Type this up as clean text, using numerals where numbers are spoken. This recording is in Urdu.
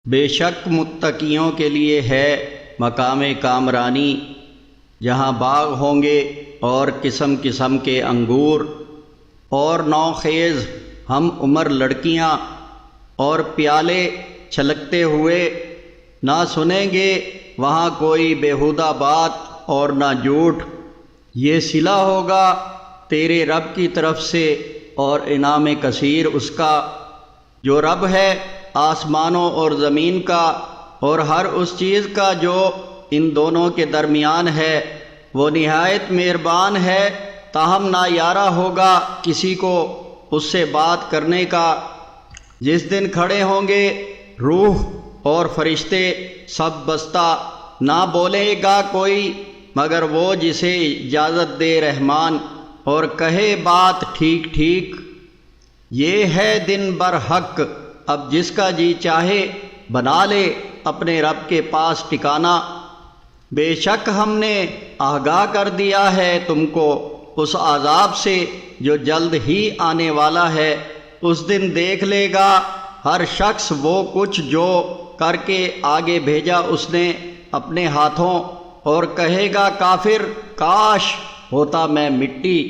بے شک متقیوں کے لیے ہے مقام کامرانی، جہاں باغ ہوں گے اور قسم قسم کے انگور اور نوخیز ہم عمر لڑکیاں اور پیالے چھلکتے ہوئے، نہ سنیں گے وہاں کوئی بیہودہ بات اور نہ جھوٹ۔ یہ صلہ ہوگا تیرے رب کی طرف سے اور انعام کثیر اس کا، جو رب ہے آسمانوں اور زمین کا اور ہر اس چیز کا جو ان دونوں کے درمیان ہے۔ وہ نہایت مہربان ہے، تاہم نایارہ ہوگا کسی کو اس سے بات کرنے کا۔ جس دن کھڑے ہوں گے روح اور فرشتے سب بستہ، نہ بولے گا کوئی مگر وہ جسے اجازت دے رحمان، اور کہے بات ٹھیک ٹھیک۔ یہ ہے دن برحق، اب جس کا جی چاہے بنا لے اپنے رب کے پاس ٹھکانہ۔ بے شک ہم نے آگاہ کر دیا ہے تم کو اس عذاب سے جو جلد ہی آنے والا ہے۔ اس دن دیکھ لے گا ہر شخص وہ کچھ جو کر کے آگے بھیجا اس نے اپنے ہاتھوں، اور کہے گا کافر کاش ہوتا میں مٹی۔